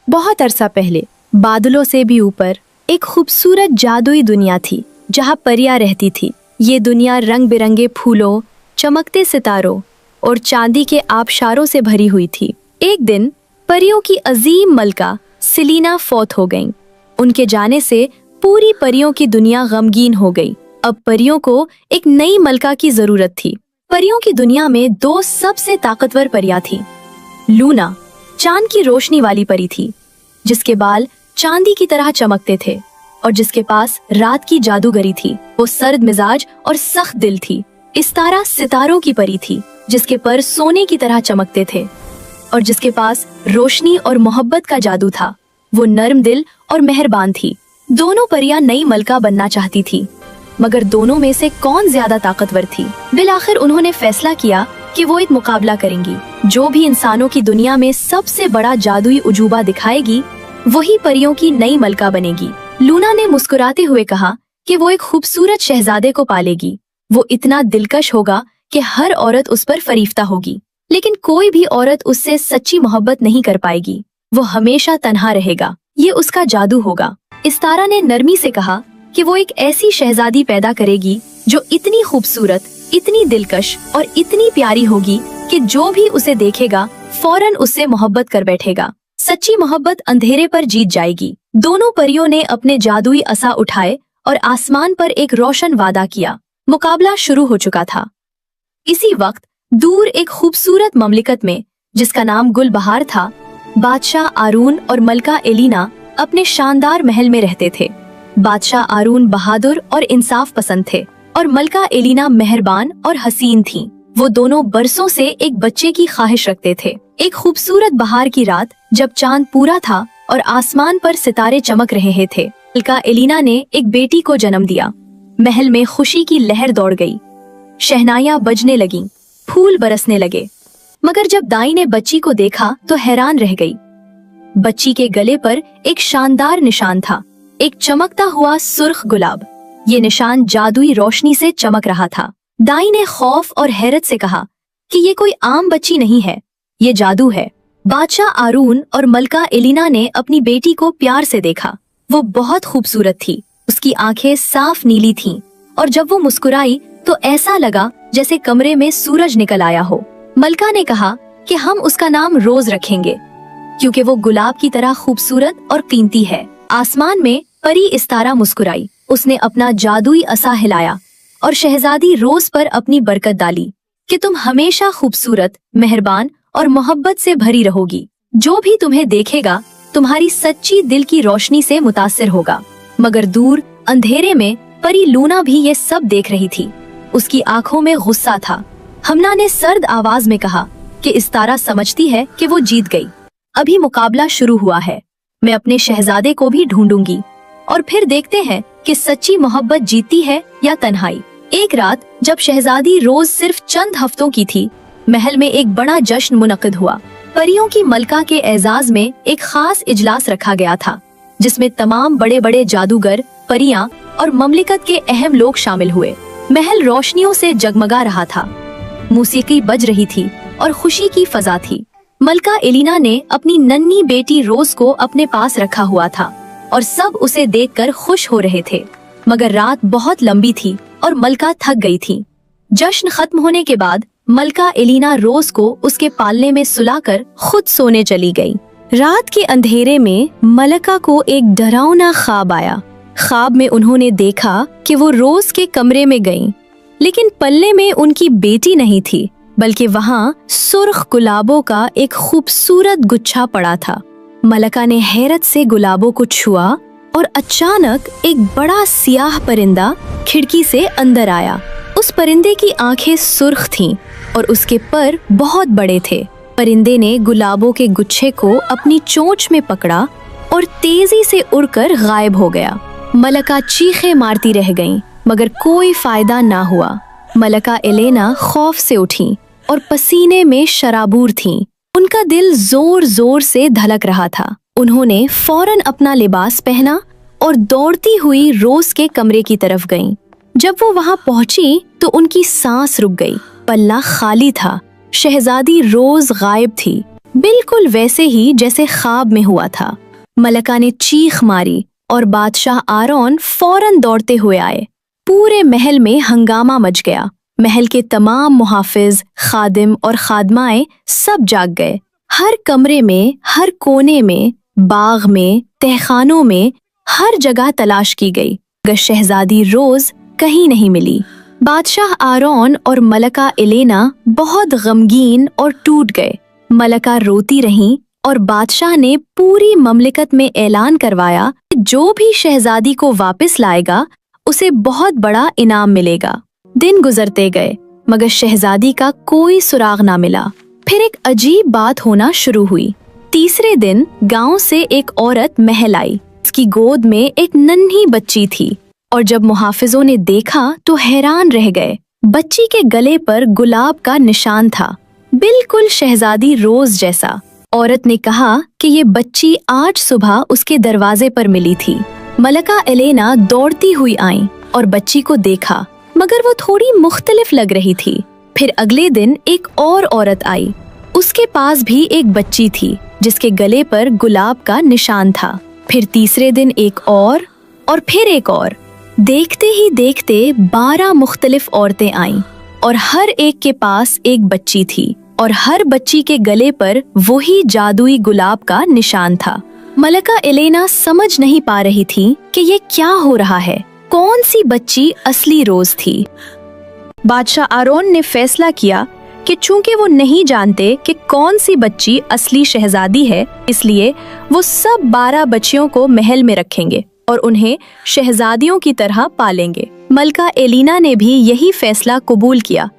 बहुत अरसा पहले बादलों से भी ऊपर एक खूबसूरत जादुई दुनिया थी जहाँ परियां रहती थी। ये दुनिया रंग बिरंगे फूलों, चमकते सितारों और चांदी के आबशारों से भरी हुई थी। एक दिन परियों की अजीम मलका सेलिना फौत हो गईं। उनके जाने से पूरी परियों की दुनिया गमगीन हो गई। अब परियों को एक नई मलका की जरूरत थी। परियों की दुनिया में दो सबसे ताकतवर परियां थीं। लूना चांद की रोशनी वाली परी थी, जिसके बाल चांदी की तरह चमकते थे और जिसके पास रात की जादूगरी थी। वो सर्द मिजाज और सख्त दिल थी। इस्तारा सितारों की परी थी, जिसके पर सोने की तरह चमकते थे और जिसके पास रोशनी और मोहब्बत का जादू था। वो नर्म दिल और मेहरबान थी। दोनों परियां नई मलका बनना चाहती थी, मगर दोनों में से कौन ज्यादा ताकतवर थी? बिलाखिर उन्होंने फैसला किया कि वो एक मुकाबला करेंगी। जो भी इंसानों की दुनिया में सबसे बड़ा जादुई उजूबा दिखाएगी, वही परियों की नई मलका बनेगी। लूना ने मुस्कुराते हुए कहा कि वो एक खूबसूरत शहजादे को पालेगी। वो इतना दिलकश होगा कि हर औरत उस पर फरीफ्ता होगी, लेकिन कोई भी औरत उससे सच्ची मोहब्बत नहीं कर पाएगी। वो हमेशा तन्हा रहेगा। ये उसका जादू होगा। इस्तारा ने नरमी से कहा कि वो एक ऐसी शहजादी पैदा करेगी जो इतनी खूबसूरत, इतनी दिलकश और इतनी प्यारी होगी कि जो भी उसे देखेगा फौरन उससे मोहब्बत कर बैठेगा। सच्ची मोहब्बत अंधेरे पर जीत जाएगी। दोनों परियों ने अपने जादुई असा उठाए और आसमान पर एक रोशन वादा किया। मुकाबला शुरू हो चुका था। इसी वक्त दूर एक खूबसूरत ममलिकत में, जिसका नाम गुलबहार था, बादशाह आरून और मलका एलिना अपने शानदार महल में रहते थे। बादशाह आरून बहादुर और इंसाफ पसंद थे और मलका एलिना मेहरबान और हसीन थीं। वो दोनों बरसों से एक बच्चे की ख्वाहिश रखते थे। एक खूबसूरत बहार की रात, जब चांद पूरा था और आसमान पर सितारे चमक रहे थे, मलका एलिना ने एक बेटी को जन्म दिया। महल में खुशी की लहर दौड़ गई। शहनाइयां बजने लगीं, फूल बरसने लगे। मगर जब दाई ने बच्ची को देखा तो हैरान रह गई। बच्ची के गले पर एक शानदार निशान था, एक चमकता हुआ सुर्ख गुलाब। ये निशान जादुई रोशनी से चमक रहा था। दाई ने खौफ और हैरत से कहा कि ये कोई आम बच्ची नहीं है, ये जादू है। बादशाह आरून और मलका एलिना ने अपनी बेटी को प्यार से देखा। वो बहुत खूबसूरत थी। उसकी आंखें साफ नीली थीं और जब वो मुस्कुराई तो ऐसा लगा जैसे कमरे में सूरज निकल आया हो। मलका ने कहा कि हम उसका नाम रोज रखेंगे, क्योंकि वो गुलाब की तरह खूबसूरत और कीमती है। आसमान में परी इस्तारा मुस्कुराई। उसने अपना जादुई असा हिलाया और शहजादी रोज पर अपनी बरकत डाली कि तुम हमेशा खूबसूरत, मेहरबान और मोहब्बत से भरी रहोगी। जो भी तुम्हें देखेगा तुम्हारी सच्ची दिल की रोशनी से मुतासिर होगा। मगर दूर अंधेरे में परी लूना भी ये सब देख रही थी। उसकी आंखों में गुस्सा था। हमना ने सर्द आवाज में कहा कि इस्तारा समझती है कि वो जीत गई। अभी मुकाबला शुरू हुआ है। मैं अपने शहजादे को भी ढूंढूंगी और फिर देखते हैं कि सच्ची मोहब्बत जीतती है या तन्हाई। एक रात जब शहजादी रोज सिर्फ चंद हफ्तों की थी, महल में एक बड़ा जश्न मुनक्किद हुआ। परियों की मलका के एजाज में एक खास इजलास रखा गया था, जिसमें तमाम बड़े बड़े जादूगर, परियां और ममलिकत के अहम लोग शामिल हुए। महल रोशनियों से जगमगा रहा था। मौसीकी बज रही थी और खुशी की फजा थी। मलका एलिना ने अपनी नन्ही बेटी रोज को अपने पास रखा हुआ था और सब उसे देखकर खुश हो रहे थे। मगर रात बहुत लंबी थी और मलका थक गई थी। जश्न खत्म होने के बाद मलका एलिना रोज को उसके पालने में सुलाकर खुद सोने चली गई। रात के अंधेरे में मलका को एक डरावना ख्वाब आया। ख्वाब में उन्होंने देखा कि वो रोज के कमरे में गईं, लेकिन पल्ले में उनकी बेटी नहीं थी, बल्कि वहाँ सुर्ख गुलाबों का एक खूबसूरत गुच्छा पड़ा था। मलका ने हैरत से गुलाबों को छुआ और अचानक एक बड़ा सियाह परिंदा खिड़की से अंदर आया। उस परिंदे की आंखें सुर्ख थीं और उसके पर बहुत बड़े थे। परिंदे ने गुलाबों के गुच्छे को अपनी चोंच में पकड़ा और तेजी से उड़कर गायब हो गया। मलका चीखें मारती रह गईं, मगर कोई फायदा ना हुआ। मलका एलिना खौफ से उठी और पसीने में शराबूर थीं। उनका दिल जोर जोर से धड़क रहा था। उन्होंने फौरन अपना लिबास पहना और दौड़ती हुई रोज के कमरे की तरफ गईं। जब वो वहां पहुंची तो उनकी सांस रुक गई। पल्ला खाली था। शहजादी रोज गायब थी। बिल्कुल वैसे ही जैसे ख्वाब में हुआ था। मलका ने चीख मारी और बादशाह आरोन फौरन दौड़ते हुए आए। पूरे महल में हंगामा मच गया। महल के तमाम मुहाफिज, खादिम और खादमाएं सब जाग गए। हर कमरे में, हर कोने में, बाग में, तहखानों में, हर जगह तलाश की गई, मगर शहजादी रोज कहीं नहीं मिली। बादशाह आरोन और मलका एलेना बहुत गमगीन और टूट गए। मलका रोती रहीं और बादशाह ने पूरी ममलिकत में ऐलान करवाया कि जो भी शहजादी को वापस लाएगा उसे बहुत बड़ा इनाम मिलेगा। दिन गुजरते गए मगर शहजादी का कोई सुराग ना मिला। फिर एक अजीब बात होना शुरू हुई। तीसरे दिन गांव से एक औरत महल आई। उसकी गोद में एक नन्ही बच्ची थी और जब मुहाफिजों ने देखा तो हैरान रह गए। बच्ची के गले पर गुलाब का निशान था, बिल्कुल शहजादी रोज जैसा। औरत ने कहा कि ये बच्ची आज सुबह उसके दरवाजे पर मिली थी। मलका एलेना दौड़ती हुई आई और बच्ची को देखा, मगर वो थोड़ी मुख्तलिफ लग रही थी। फिर अगले दिन एक और औरत आई। उसके पास भी एक बच्ची थी जिसके गले पर गुलाब का निशान था। फिर तीसरे दिन एक और फिर एक और। देखते ही देखते 12 मुख्तलिफ औरतें आईं और हर एक के पास एक बच्ची थी और हर बच्ची के गले पर वही जादुई गुलाब का निशान था। मलका एलेना समझ नहीं पा रही थी कि ये क्या हो रहा है, कौन सी बच्ची असली रोज थी। बादशाह आरोन ने फैसला किया कि चूंकि वो नहीं जानते कि कौन सी बच्ची असली शहजादी है, इसलिए वो सब 12 बच्चियों को महल में रखेंगे और उन्हें शहजादियों की तरह पालेंगे। मलका एलिना ने भी यही फैसला कबूल किया,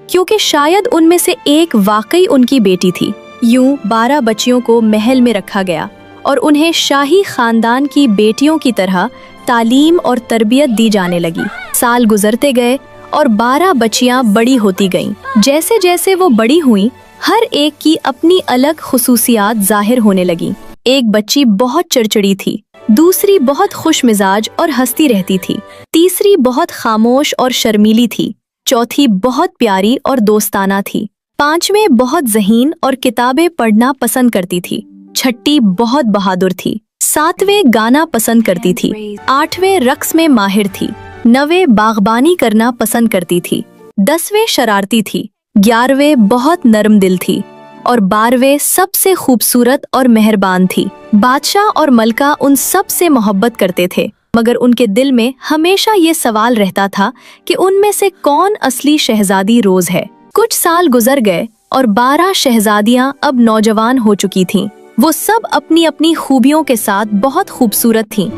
क्योंकि शायद उनमें से एक वाकई उनकी बेटी थी। यूं 12 बच्चियों को महल में रखा गया और उन्हें शाही खानदान की बेटियों की तरह तालीम और तरबियत दी जाने लगी। साल गुजरते गए और 12 बच्चियां बड़ी होती गईं। जैसे जैसे वो बड़ी हुईं, हर एक की अपनी अलग खुसूसियात जाहिर होने लगी। एक बच्ची बहुत चिड़चिड़ी थी, दूसरी बहुत खुश मिजाज और हंसती रहती थी, तीसरी बहुत खामोश और शर्मीली थी, चौथी बहुत प्यारी और दोस्ताना थी, पांचवें बहुत ज़हीन और किताबें पढ़ना पसंद करती थी, छठी बहुत बहादुर थी, सातवें गाना पसंद करती थी, आठवें रक्स में माहिर थी, नवें बागबानी करना पसंद करती थी, 10वें शरारती थी, 11वें बहुत नरम दिल थी और 12वें सबसे खूबसूरत और मेहरबान थी। बादशाह और मलका उन सब से मोहब्बत करते थे, मगर उनके दिल में हमेशा ये सवाल रहता था कि उनमें से कौन असली शहजादी रोज है। कुछ साल गुजर गए और 12 शहजादियां अब नौजवान हो चुकी थीं। वो सब अपनी अपनी खूबियों के साथ बहुत खूबसूरत थीं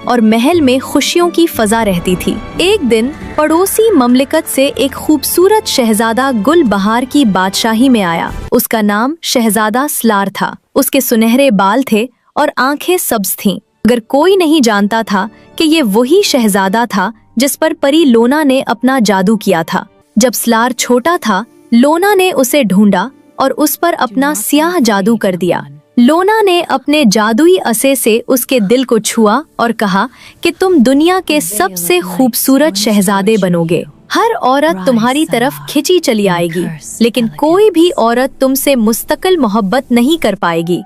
और महल में खुशियों की फजा रहती थी। एक दिन पड़ोसी ममलिकत से एक खूबसूरत शहजादा गुल बहार की बादशाही में आया। उसका नाम शहजादा स्लार था। उसके सुनहरे बाल थे और आंखें सब्ज थीं, मगर कोई नहीं जानता था कि ये वही शहजादा था जिस पर परी लोना ने अपना जादू किया था। जब स्लार छोटा था, लोना ने उसे ढूंढा और उस पर अपना स्याह जादू कर दिया। लोना ने अपने जादुई असे से उसके दिल को छुआ और कहा कि तुम दुनिया के सबसे खूबसूरत शहजादे बनोगे। हर औरत तुम्हारी तरफ खिंची चली आएगी, लेकिन कोई भी औरत तुमसे मुस्तकिल मोहब्बत नहीं कर पाएगी।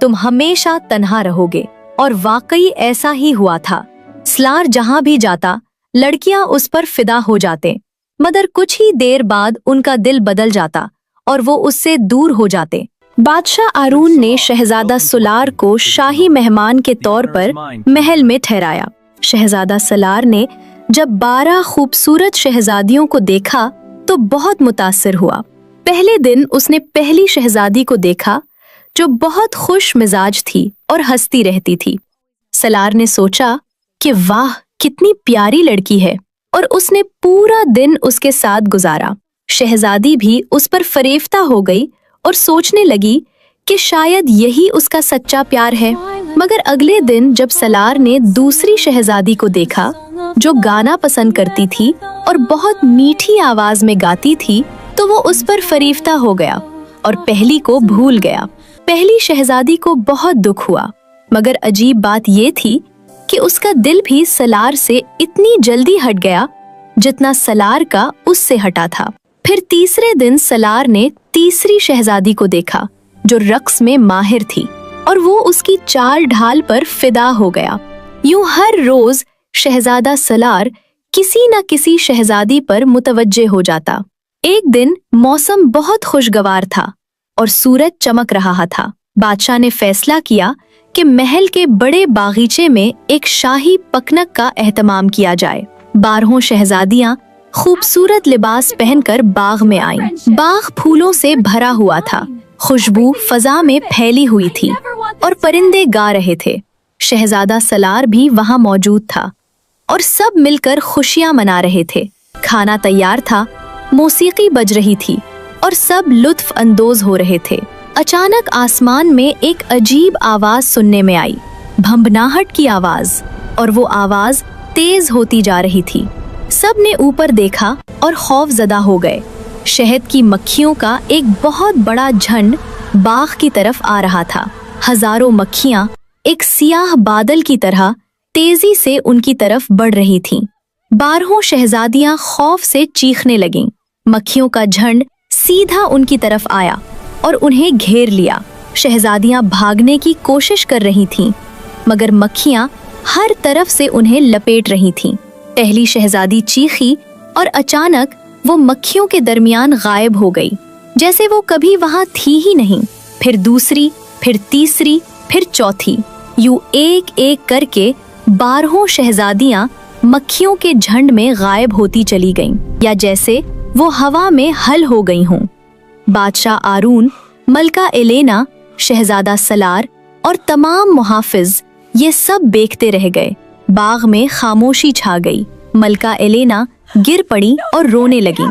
तुम हमेशा तन्हा रहोगे। और वाकई ऐसा ही हुआ था। स्लार जहाँ भी जाता, लड़कियां उस पर फिदा हो जाते, मगर कुछ ही देर बाद उनका दिल बदल जाता और वो उससे दूर हो जाते। बादशाह आरून ने शहजादा सुलार को शाही मेहमान के तौर पर महल में ठहराया। शहजादा सलार ने जब 12 खूबसूरत शहजादियों को देखा तो बहुत मुतासिर हुआ। पहले दिन उसने पहली शहजादी को देखा जो बहुत खुश मिजाज थी और हंसती रहती थी। सलार ने सोचा कि वाह, कितनी प्यारी लड़की है, और उसने पूरा दिन उसके साथ गुजारा। शहजादी भी उस पर फरेफ्ता हो गई और सोचने लगी कि शायद यही उसका सच्चा प्यार है। मगर अगले दिन जब सलार ने दूसरी शहजादी को देखा जो गाना पसंद करती थी और बहुत मीठी आवाज में गाती थी, तो वो उस पर फरेफ्ता हो गया और पहली को भूल गया। पहली शहजादी को बहुत दुख हुआ, मगर अजीब बात ये थी कि उसका दिल भी सलार से इतनी जल्दी हट गया जितना सलार का उससे हटा था। फिर तीसरे दिन सलार ने तीसरी शहजादी को देखा जो रक्स में माहिर थी, और वो उसकी चाल ढाल पर फिदा हो गया। यूं हर रोज शहजादा सलार किसी न किसी शहजादी पर मुतवज्जे हो जाता। एक दिन मौसम बहुत खुशगवार था और सूरज चमक रहा था। बादशाह ने फैसला किया कि महल के बड़े बागीचे में एक शाही पकनक का एहतमाम किया जाए। 12 शहजादियां खूबसूरत लिबास पहनकर बाग में आईं। बाग फूलों से भरा हुआ था, खुशबू फजा में फैली हुई थी और परिंदे गा रहे थे। शहजादा सलार भी वहां मौजूद था और सब मिलकर खुशियां मना रहे थे। खाना तैयार था, मौसीकी बज रही थी और सब लुत्फ अंदोज हो रहे थे। अचानक आसमान में एक अजीब आवाज सुनने में आई, भंभनाहट की आवाज, और वो आवाज तेज होती जा रही थी। सब ने ऊपर देखा और खौफजदा हो गए। शहद की मक्खियों का एक बहुत बड़ा झुंड बाग की तरफ आ रहा था। हजारों मक्खियां एक सियाह बादल की तरह तेजी से उनकी तरफ बढ़ रही थीं। 12 शहजादियां खौफ से चीखने लगीं। मक्खियों का झुंड सीधा उनकी तरफ आया और उन्हें घेर लिया। शहजादियां भागने की कोशिश कर रही थीं, मगर मक्खियां हर तरफ से उन्हें लपेट रही थीं। पहली शहजादी चीखी और अचानक वो मक्खियों के दरमियान गायब हो गई, जैसे वो कभी वहां थी ही नहीं। फिर दूसरी, फिर तीसरी, फिर चौथी, यूं एक एक करके 12 शहजादियां मक्खियों के झुंड में गायब होती चली गईं, या जैसे वो हवा में हल हो गई हों। बादशाह आरून, मलका एलेना, शहजादा सलार और तमाम मुहाफिज ये सब देखते रह गए। बाग में खामोशी छा गई। मलका एलेना गिर पड़ी और रोने लगी।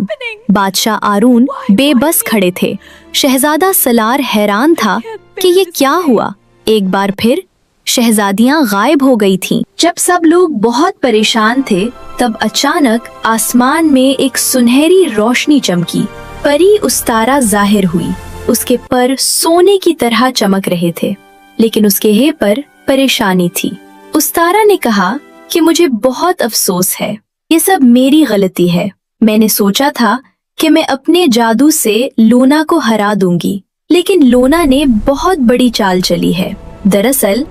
बादशाह आरून बेबस खड़े थे। शहजादा सलार हैरान था कि ये क्या हुआ। एक बार फिर शहजादियां गायब हो गई थीं। जब सब लोग बहुत परेशान थे, तब अचानक आसमान में एक सुनहरी रोशनी चमकी। परी उस्तारा जाहिर हुई। उसके पर सोने की तरह चमक रहे थे, लेकिन उसके हे पर परेशानी थी। उस्तारा ने कहा कि मुझे बहुत अफसोस है, ये सब मेरी गलती है। मैंने सोचा था कि मैं अपने जादू से लोना को हरा दूंगी, लेकिन लोना ने बहुत बड़ी चाल चली है। दरअसल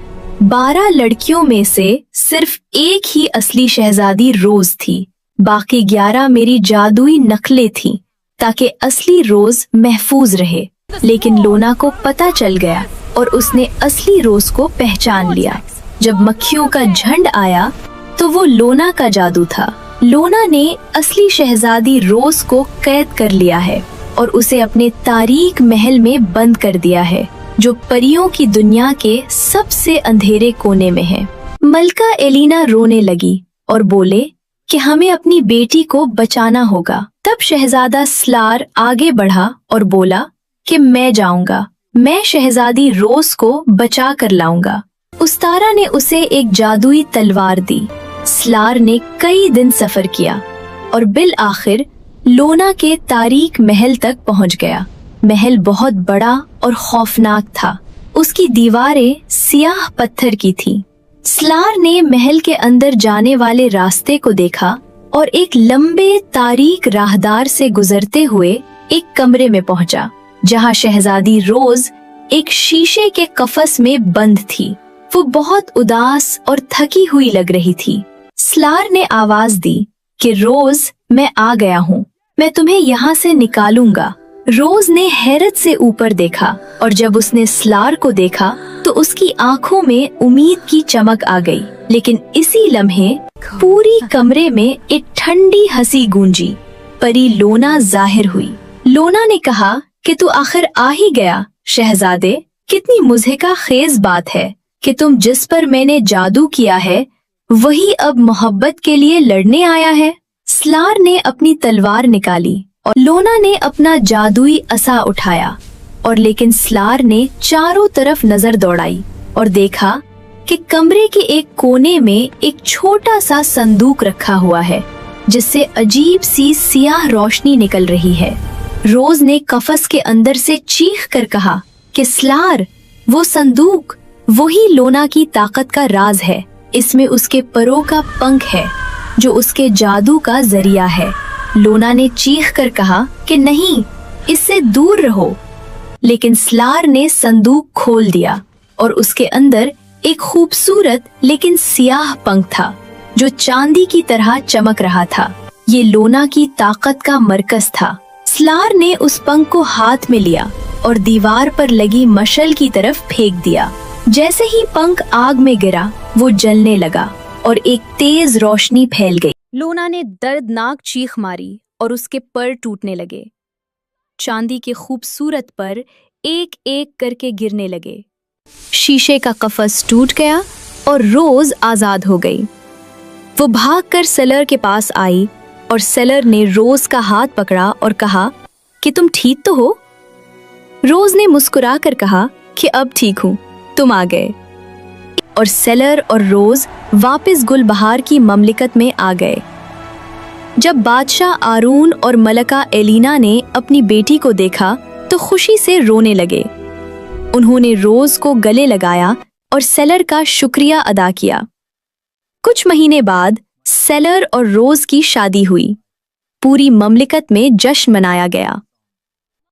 12 लड़कियों में से सिर्फ एक ही असली शहजादी रोज थी। बाकी 11 मेरी जादुई नकलें थीं, ताकि असली रोज महफूज रहे। लेकिन लोना को पता चल गया और उसने असली रोज को पहचान लिया। जब मक्खियों का झुंड आया तो वो लोना का जादू था। लोना ने असली शहजादी रोज को कैद कर लिया है और उसे अपने तारीक महल में बंद कर दिया है, जो परियों की दुनिया के सबसे अंधेरे कोने में है। मलका एलिना रोने लगी और बोले कि हमें अपनी बेटी को बचाना होगा। तब शहजादा स्लार आगे बढ़ा और बोला कि मैं जाऊंगा, मैं शहजादी रोज को बचा कर लाऊंगा। उस्तारा ने उसे एक जादुई तलवार दी। स्लार ने कई दिन सफर किया और बिल आखिर लोना के तारीक महल तक पहुंच गया। महल बहुत बड़ा और खौफनाक था। उसकी दीवारें सियाह पत्थर की थीं। स्लार ने महल के अंदर जाने वाले रास्ते को देखा और एक लंबे तारीक राहदार से गुजरते हुए एक कमरे में पहुंचा, जहां शहजादी रोज एक शीशे के कफस में बंद थी। वो बहुत उदास और थकी हुई लग रही थी। स्लार ने आवाज दी कि रोज, मैं आ गया हूँ, मैं तुम्हें यहाँ से निकालूंगा। रोज ने हैरत से ऊपर देखा और जब उसने स्लार को देखा तो उसकी आंखों में उम्मीद की चमक आ गई। लेकिन इसी लम्हे पूरी कमरे में एक ठंडी हंसी गूंजी। परी लोना जाहिर हुई। लोना ने कहा कि तू आखिर आ ही गया शहजादे। कितनी मुज़हिका खेज बात है कि तुम जिस पर मैंने जादू किया है वही अब मोहब्बत के लिए लड़ने आया है। स्लार ने अपनी तलवार निकाली और लोना ने अपना जादुई असा उठाया, और लेकिन स्लार ने चारों तरफ नजर दौड़ाई और देखा कि कमरे के एक कोने में एक छोटा सा संदूक रखा हुआ है, जिससे अजीब सी सियाह रोशनी निकल रही है। रोज ने कफस के अंदर से चीख कर कहा कि स्लार, वो संदूक वही लोना की ताकत का राज है। इसमें उसके परों का पंख है, जो उसके जादू का जरिया है। लोना ने चीख कर कहा कि नहीं, इससे दूर रहो। लेकिन स्लार ने संदूक खोल दिया और उसके अंदर एक खूबसूरत लेकिन सियाह पंख था जो चांदी की तरह चमक रहा था। ये लोना की ताकत का मरकज था। स्लार ने उस पंख को हाथ में लिया और दीवार पर लगी मशल की तरफ फेंक दिया। जैसे ही पंख आग में गिरा वो जलने लगा और एक तेज रोशनी फैल गई। लोना ने दर्दनाक चीख मारी और उसके पर टूटने लगे। चांदी के खूबसूरत पर एक एक करके गिरने लगे। शीशे का कफस टूट गया और रोज आजाद हो गई। वो भागकर सेलर के पास आई और सेलर ने रोज का हाथ पकड़ा और कहा कि तुम ठीक तो हो? रोज ने मुस्कुराकर कहा कि अब ठीक हूँ, तुम आ गए। और सेलर और रोज वापस गुलबहार की ममलिकत में आ गए। जब बादशाह आरून और मलका एलिना ने अपनी बेटी को देखा तो खुशी से रोने लगे। उन्होंने रोज को गले लगाया और सेलर का शुक्रिया अदा किया। कुछ महीने बाद सेलर और रोज की शादी हुई। पूरी ममलिकत में जश्न मनाया गया।